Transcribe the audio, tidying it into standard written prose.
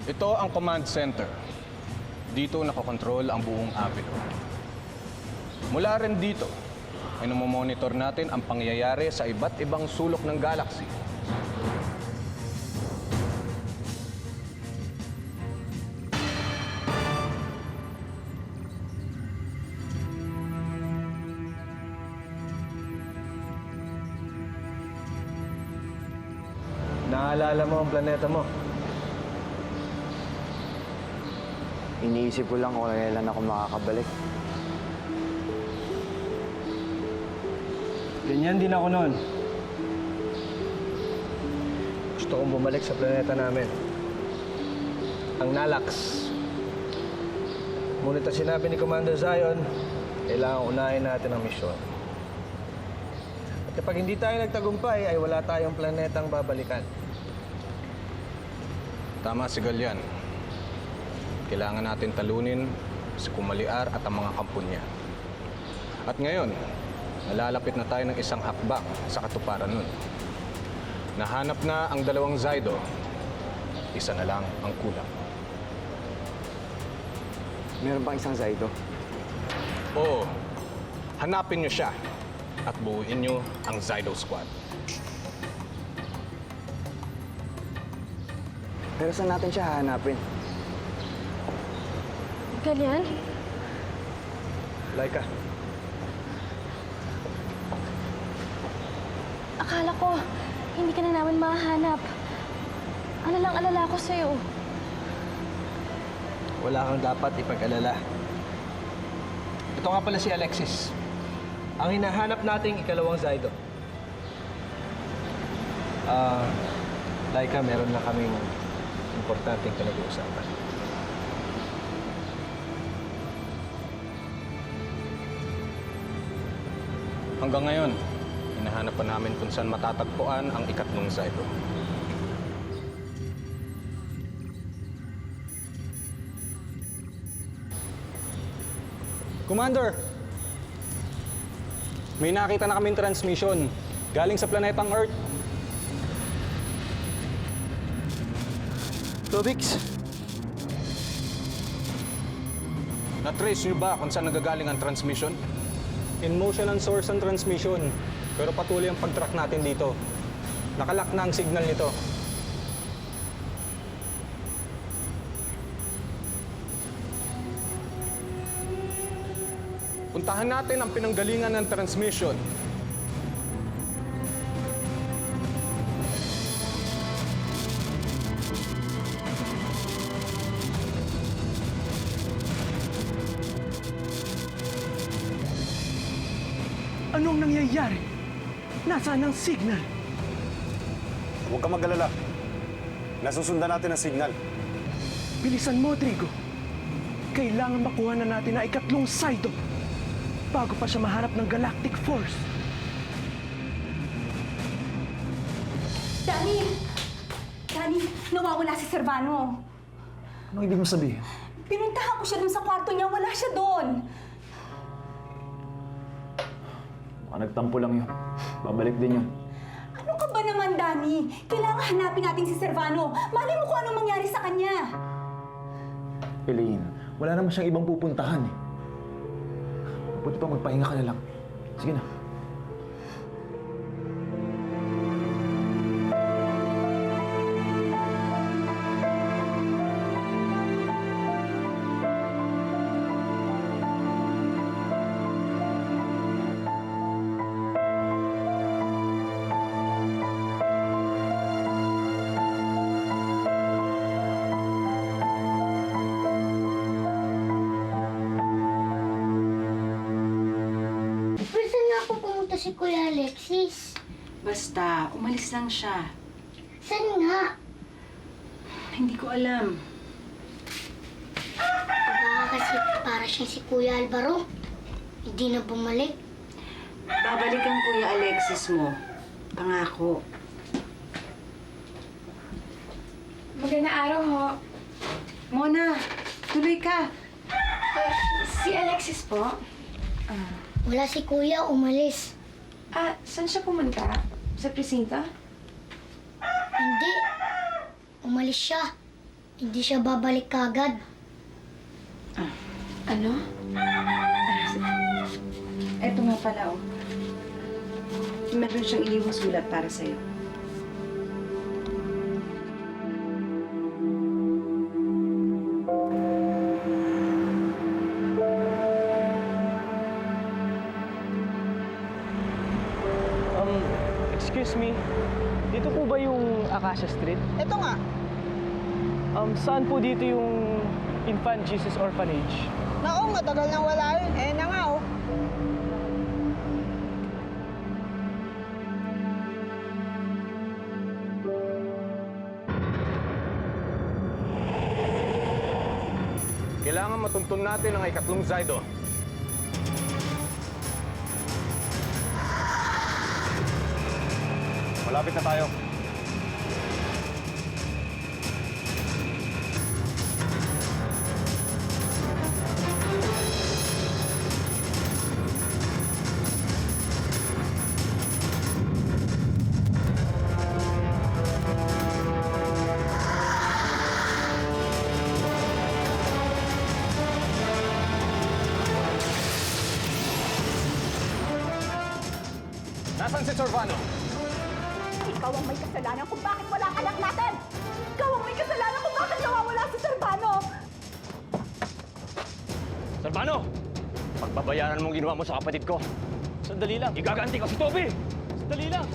Ito ang command center. Dito nakokontrol ang buong Avalon. Mula rin dito ay namomonitor natin ang pangyayari sa iba't ibang sulok ng galaxy. Naalala mo ang planeta mo? Iniisip ko lang kung kailan ako makakabalik. Ganyan din ako noon. Gusto kong bumalik sa planeta namin. Ang Nalax. Ngunit ang sinabi ni Commander Zion, kailangan unahin natin ang misyon. At kapag hindi tayo nagtagumpay, ay wala tayong planetang babalikan. Tama si Galyan. Kailangan natin talunin si Kumaliar at ang mga kampo niya. At ngayon, nalalapit na tayo ng isang hakbang sa katuparan nun. Nahanap na ang dalawang Zydo. Isa na lang ang kulang. Meron bang isang Zydo? Oo, hanapin niyo siya at buuin niyo ang Zydo Squad. Pero saan natin siya hahanapin? Ganyan? Laika, Akala ko, hindi ka na namin mahanap. Alalang-alala ko sa'yo. wala kang dapat ipag-alala. Ito nga pala si Alexis. Ang hinahanap nating ikalawang Zydo. Laika, meron na kaming importanteng pinag-uusapan. Hanggang ngayon, hinahanap pa namin kung saan matatagpuan ang ikatlong Zydo. Commander! May nakita na kaming transmission galing sa planetang Earth. Tobix, Na-trace niyo ba kung saan nagagaling ang transmission? In motion ang source ng transmission. Pero patuloy ang pag-track natin dito. Nakalak na ang signal nito. Puntahan natin ang pinanggalingan ng transmission. anong nangyayari? Nasaan ang signal? Huwag ka mag-alala. Nasusundan natin ang signal. Bilisan mo, Trigo. Kailangan makuha na natin ang ikatlong Zydo bago pa siya maharap ng Galactic Force. Danny! Danny, nawawala si Servano. Anong ibig mo sabihin? Pinuntahan ko siya dun sa kwarto niya, wala siya doon. Baka nagtampo lang yun. Babalik din yun. Ano ka ba naman, Danny? Kailangan hanapin natin si Servano. Malay mo kung anong mangyari sa kanya. Elaine, wala naman siyang ibang pupuntahan eh. Buti pa magpahinga ka na lang. Sige na. Si Kuya Alexis. Basta, umalis lang siya. Saan nga? Hindi ko alam. Baka kasi para siyang si Kuya Alvaro. Hindi na bumalik. Babalik ang Kuya Alexis mo. Pangako. Magandang araw ho. Mona, tuloy ka. Si Alexis po. Wala si Kuya, umalis. Saan siya pumunta? Sa presinto? Hindi. Umalis siya. Hindi siya babalik kagad. Ano? Eto nga pala, oh. Meron siyang iniwang sulat para sa'yo. Excuse me, dito po ba yung Acacia Street? Ito nga. Saan po dito yung Infant Jesus Orphanage? Naku, matagal nang wala yun. Eh na nga, oh. Kailangan matuntun natin ang ikatlong Zaido. Malapit na tayo. Nasaan si Servano? Ikaw ang may kasalanan kung bakit wala ang anak natin! Ikaw ang may kasalanan kung bakit nawawala si Servano! Servano! Pagbabayaran mong ginawa mo sa kapatid ko. Sandali lang. Igaganti ko si Toby! Sandali lang.